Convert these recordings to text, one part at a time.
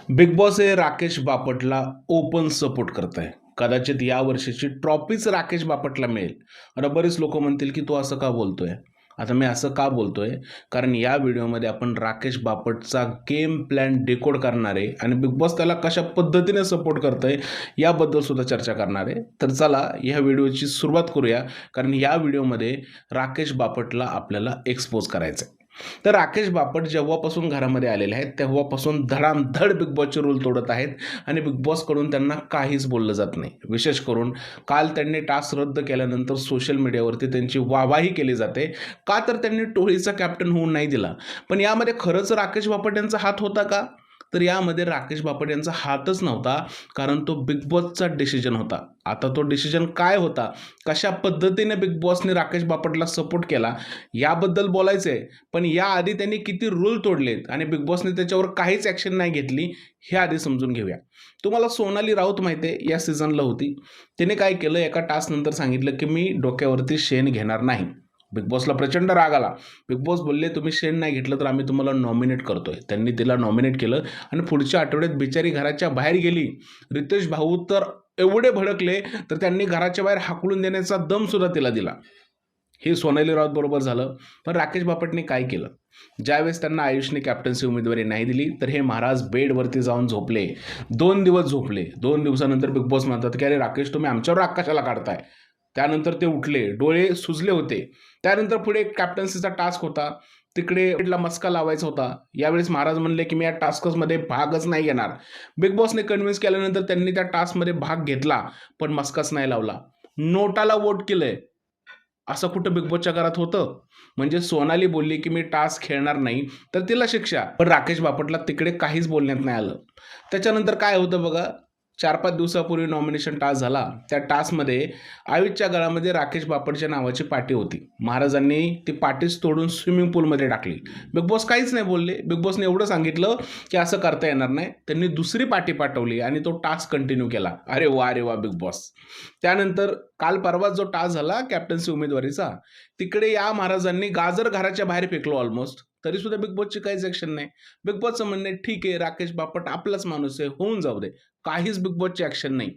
Big boss हे Rakesh Bapatla open support करत आहे. कदाचित या वर्षीची ट्रॉफीच राकेश बापटला मिळेल. आता बरेच लोक म्हणतील की तू असं का बोलतोय. आता मी असं का बोलतोय, कारण या व्हिडिओमध्ये आपण राकेश बापटचा गेम प्लॅन डिकोड करणार आहे आणि बिग बॉस त्याला कशा पद्धतीने सपोर्ट करतंय याबद्दल सुद्धा चर्चा करणार आहे. तर चला या व्हिडिओची सुरुवात करूया, कारण या व्हिडिओमध्ये राकेश बापटला आपल्याला एक्सपोज करायचं आहे. तर राकेश बापट जेव्हापासून घरामध्ये आलेले आहेत तेव्हापासून धडामधड बिग बॉसचे रूल तोडत आहेत आणि बिग बॉसकडून त्यांना काहीच बोललं जात नाही. विशेष करून काल त्यांनी टास्क रद्द केल्यानंतर सोशल मीडियावरती त्यांची वाहवाही केली जाते, का तर त्यांनी टोळीचा कॅप्टन होऊन नाही दिला. पण यामध्ये खरंच राकेश बापट यांचा हात होता का? तर यामध्ये राकेश बापट यांचा हातच नव्हता, कारण तो बिग बॉसचा डिसिजन होता. आता तो डिसिजन काय होता, कशा पद्धतीने बिग बॉसने राकेश बापटला सपोर्ट केला याबद्दल बोलायचं आहे. पण याआधी त्यांनी किती रूल तोडलेत आणि बिग बॉसने त्याच्यावर काहीच ॲक्शन नाही घेतली हे आधी समजून घेऊया. तुम्हाला सोनाली राऊत माहिती आहे, या सीझनला होती. तिने काय केलं, एका टास्क नंतर सांगितलं की मी डोक्यावरती शेण घेणार नाही. बिग बॉसला प्रचंड राग आला. बिग बॉस बोलले तुम्ही शेण नाही घेतलं तर आम्ही तुम्हाला नॉमिनेट करतोय. त्यांनी तिला नॉमिनेट केलं आणि पुढच्या आठवड्यात बिचारी घराच्या बाहेर गेली. रितेश भाऊ तर एवढे भडकले तर त्यांनी घराच्या बाहेर हाकलून देण्याचा दम सुद्धा तिला दिला. हे सोनाली राऊत बरोबर झालं. पण राकेश बापटने काय केलं, ज्यावेळेस त्यांना आयुषने कॅप्टन्सी उमेदवारी नाही दिली तर हे महाराज बेडवरती जाऊन झोपले. 2 दिवस झोपले. 2 दिवसानंतर बिग बॉस म्हणतात की अरे राकेश, तुम्ही आमच्यावर राग कशाला काढताय. त्यानंतर ते उठले, डोळे सुजले होते. त्यानंतर पुढे एक कॅप्टन्सीचा टास्क होता, तिकडे मस्का लावायचा होता. यावेळेस महाराज म्हणले की मी या टास्कमध्ये भागच नाही घेणार. बिग बॉसने कन्व्हिन्स केल्यानंतर त्यांनी त्या टास्कमध्ये भाग घेतला, पण मस्काच नाही लावला. नोटाला वोट केलंय. असं कुठं बिग बॉसच्या घरात होतं? म्हणजे सोनाली बोलली की मी टास्क खेळणार नाही तर तिला शिक्षा, पण राकेश बापटला तिकडे काहीच बोलण्यात नाही आलं. त्याच्यानंतर काय होतं बघा, 4-5 दिवसापूर्वी नॉमिनेशन टास्क झाला. त्या टास्कमध्ये आयुषच्या गळामध्ये राकेश बापटच्या नावाची पाटी होती. महाराजांनी ती पाटीच तोडून स्विमिंग पूलमध्ये टाकली. बिग बॉस काहीच नाही बोलले. बिग बॉसने एवढं सांगितलं की असं करता येणार नाही. त्यांनी दुसरी पाटी पाठवली आणि तो टास्क कंटिन्यू केला. अरे वा बिग बॉस. त्यानंतर काल परवा जो टास्क झाला कॅप्टन्सी उमेदवारीचा, तिकडे या महाराजांनी गाजर घराच्या बाहेर फेकलो ऑलमोस्ट. तरी सुद्धा बिग बॉसची काहीच ॲक्शन नाही. बिग बॉसचं म्हणणं आहे ठीक आहे, राकेश बापट आपलाच माणूस आहे, होऊन जाऊ दे. काहीच बिग बॉसची ॲक्शन नाही.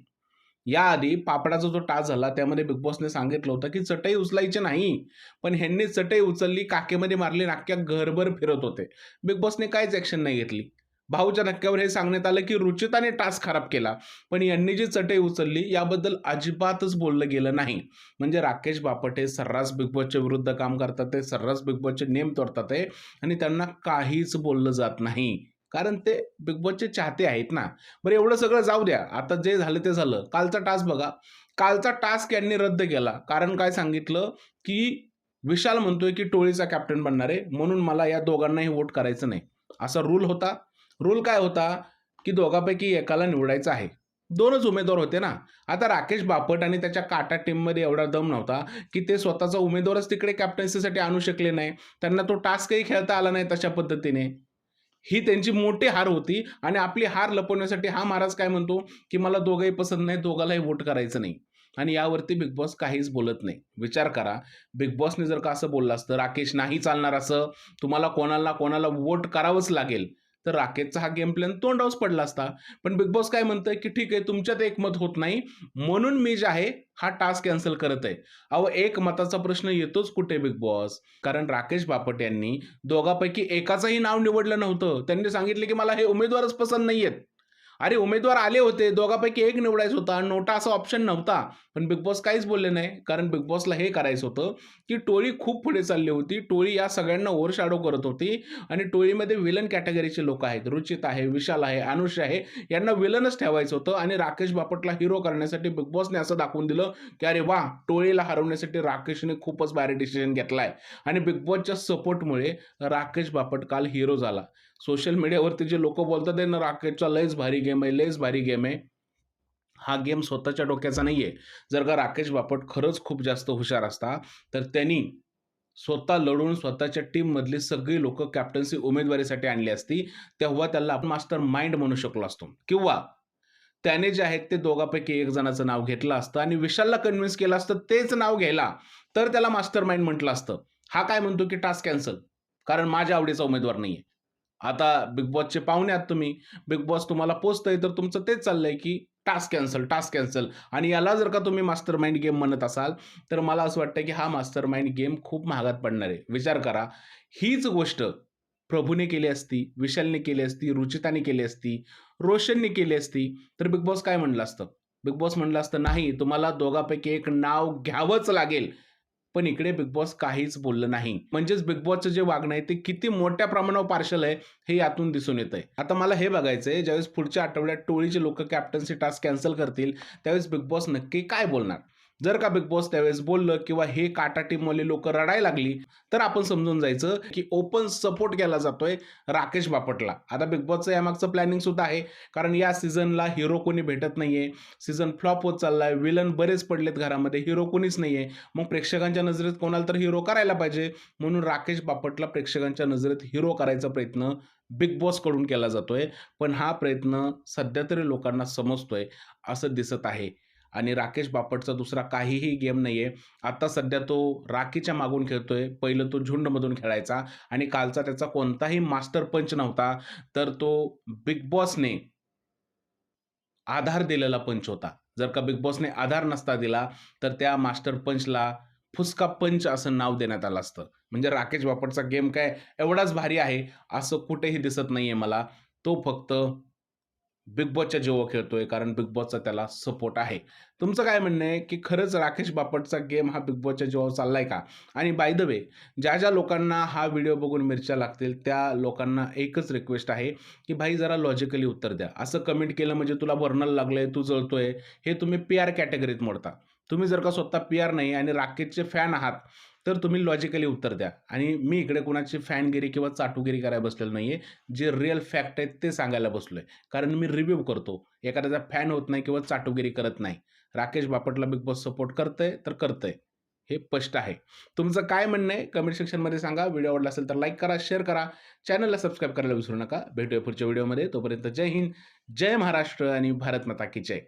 याआधी पापडाचा जो टास्क झाला त्यामध्ये बिग बॉसने सांगितलं होतं की चटई उचलायची नाही, पण ह्यांनी चटई उचलली, काकेमध्ये मारली, अख्ख्या घरभर फिरत होते. बिग बॉसने काहीच ॲक्शन नाही घेतली. भाऊच्या धक्क्यावर हे सांगण्यात आलं की रुचिताने टास्क खराब केला, पण यांनी जी चटई उचलली याबद्दल अजिबातच बोललं गेलं नाही. म्हणजे राकेश बापट हे सर्रास बिग बॉसच्या विरुद्ध काम करतात, ते सर्रास बिग बॉसचे नियम तोडतात आहे आणि त्यांना काहीच बोललं जात नाही, कारण ते बिग बॉसचे चाहते आहेत ना. बरं एवढं सगळं जाऊ द्या, आता जे झालं ते झालं. कालचा टास्क बघा. कालचा टास्क यांनी रद्द केला. कारण काय सांगितलं की विशाल म्हणतोय की टोळीचा कॅप्टन बनणार आहे, म्हणून मला या दोघांनाही वोट करायचं नाही. असा रूल होता. रूल काय होता की दोघांपैकी एकाला निवडायचं आहे. 2च उमेदवार होते ना. आता राकेश बापट आणि त्याच्या काटा टीममध्ये एवढा दम नव्हता की ते स्वतःचा उमेदवारच तिकडे कॅप्टन्सीसाठी आणू शकले नाही. त्यांना तो टास्कही खेळता आला नाही तशा पद्धतीने. ही त्यांची मोठी हार होती आणि आपली हार लपवण्यासाठी हा महाराज काय म्हणतो की मला दोघंही पसंत नाही, दोघांनाही वोट करायचं नाही. आणि यावरती बिग बॉस काहीच बोलत नाही. विचार करा, बिग बॉसने जर का असं बोललं असतं राकेश नाही चालणार असं, तुम्हाला कोणाला ना कोणाला वोट करावंच लागेल, तर राकेशचा हा गेम प्लॅन तोंडावच पडला असता. पण बिग बॉस काय म्हणतंय की ठीक आहे, तुमच्यात एकमत होत नाही, म्हणून मी जे आहे हा टास्क कॅन्सल करत आहे. अहो, एक मताचा प्रश्न येतोच कुठे बिग बॉस? कारण राकेश बापट यांनी दोघांपैकी एकाचंही नाव निवडलं नव्हतं. त्यांनी सांगितले की मला हे उमेदवारच पसंत नाहीयेत. अरे उमेदवार आले होते, दोघांपैकी एक निवडायचा होता, नोटा असा ऑप्शन नव्हता. पण बिग बॉस काहीच बोलले नाही, कारण बिग बॉसला हे करायचं होतं की टोळी खूप पुढे चालली होती. टोळी या सगळ्यांना ओव्हरशॅडो करत होती आणि टोळीमध्ये विलन कॅटेगरीचे लोक आहेत. रुचित आहे, विशाल आहे, अनुष आहे, यांना विलनच ठेवायचं होतं आणि राकेश बापटला हिरो करण्यासाठी बिग बॉसने असं दाखवून दिलं की अरे वाह, टोळीला हरवण्यासाठी राकेशने खूपच भारी डिसिजन घेतलाय. आणि बिग बॉसच्या सपोर्टमुळे राकेश बापट काल हिरो झाला. सोशल मीडियावरती जे लोक बोलतात आहे ना, राकेशचा लयच भारी गेम आहे, लयच भारी गेम आहे. हा गेम स्वतःच्या डोक्याचा नाहीये. जर का राकेश बापट खरंच खूप जास्त हुशार असता, तर त्यांनी स्वतः लढून स्वतःच्या टीममधली सगळी लोकं कॅप्टन्सी उमेदवारीसाठी आणली असती. तेव्हा त्याला आपण मास्टर माइंड म्हणू शकलो असतो. किंवा त्याने जे आहेत ते दोघांपैकी एक जणाचं नाव घेतलं असतं आणि विशालला कन्व्हिन्स केलं असतं तेच नाव घ्यायला, तर त्याला मास्टर माइंड म्हटलं असतं. हा काय म्हणतो की टास्क कॅन्सल, कारण माझ्या आवडीचा उमेदवार नाहीये. आता बिग बॉसचे पाहुणे आहात तुम्ही. बिग बॉस तुम्हाला पोचतंय तर तुमचं तेच चाललंय, की टास्क कॅन्सल, टास्क कॅन्सल आणि याला जर का तुम्ही मास्टरमाइंड गेम म्हणत असाल, तर मला असं वाटतं, की हा मास्टरमाइंड गेम खूप महागात पडणार आहे. विचार करा, हीच गोष्ट प्रभूने केली असती, विशालने केली असती, रुचिताने केली असती, रोशनने केली असती, तर बिग बॉस काय म्हणलं असतं? बिग बॉस म्हणलं असतं, "नाही, तुम्हाला दोघांपैकी एक नाव घ्यावंच लागेल." पण इकडे बिग बॉस काहीच बोललं नाही. म्हणजेच बिग बॉसचं जे वागणं आहे ते किती मोठ्या प्रमाणावर पार्शल आहे, हे यातून दिसून येतंय. आता मला हे बघायचंय ज्यावेळेस पुढच्या आठवड्यात टोळीचे लोकं कॅप्टन्सी टास्क कॅन्सल करतील, त्यावेळेस बिग बॉस नक्की काय बोलणार? जर का बिग बॉस त्यावेळेस बोललं किंवा हे काटा टीमवाली लोकं रडायला लागली, तर आपण समजून जायचं, की ओपन सपोर्ट केला जातोय राकेश बापटला. आता बिग बॉसचं यामागचं प्लॅनिंग सुद्धा आहे. कारण या सीझनला हिरो कोणी भेटत नाहीये. सीझन फ्लॉप होत चाललाय. विलन बरेच पडलेत घरामध्ये. हिरो कोणीच नाहीये. मग प्रेक्षकांच्या नजरेत कोणाला तर हिरो करायला पाहिजे. म्हणून राकेश बापटला प्रेक्षकांच्या नजरेत हिरो करायचा प्रयत्न बिग बॉसकडून केला जातोय. पण हा प्रयत्न सध्या तरी लोकांना समजतोय असं दिसत आहे. आणि राकेश बापटचा दुसरा काहीही गेम नाहीये. आता सध्या तो राखीच्या मागून खेळतोय. पहिलं तो झुंडमधून खेळायचा आणि कालचा त्याचा कोणताही मास्टर पंच नव्हता. तर तो बिग बॉसने आधार दिलेला पंच होता. जर का बिग बॉसने आधार नसता दिला, तर त्या मास्टर पंचला फुसका पंच असं नाव देण्यात आलं असतं. म्हणजे राकेश बापटचा गेम काय एवढाच भारी आहे, असं कुठेही दिसत नाहीये मला. तो फक्त बिग बॉसच्या जीवावर खेळतोय, कारण बिग बॉसचा त्याला सपोर्ट आहे. तुमचं काय म्हणणं आहे, की खरंच राकेश बापटचा गेम हा बिग बॉसच्या जीवावर चाललाय का? आणि बाय द वे ज्या लोकांना हा व्हिडिओ बघून मिरच्या लागतील, त्या लोकांना एकच रिक्वेस्ट आहे, की भाई जरा लॉजिकली उत्तर द्या. असं कमेंट केलं म्हणजे तुला बर्नल लागलंय, तू जळतोय, हे तुम्ही पी-आर कॅटेगरीत मोडता. तुम्ही जर का स्वतः पी-आर नाही आणि राकेशचे फॅन आहात, तर तुम्ही लॉजिकली उत्तर द्या. आणि मी इकडे कुणाची फॅनगिरी किंवा चाटुगिरी करायला बसलेलो नाहीये. जे रिअल फॅक्ट आहेत ते सांगायला बसलोय. कारण मी रिव्ह्यू करतो. एखाद्याचा फॅन होत नाही किंवा चाटुगिरी करत नाही. Rakesh Bapatla big boss support करतंय तर करतंय. हे स्पष्ट आहे. तुमचं काय म्हणणं आहे कमेंट सेक्शनमध्ये सांगा. व्हिडिओ आवडला असेल तर लाईक करा, शेअर करा. चॅनलला सबस्क्राईब करायला विसरू नका. भेटूया पुढच्या व्हिडिओमध्ये. तोपर्यंत जय हिंद, जय महाराष्ट्र आणि भारत माता की जय.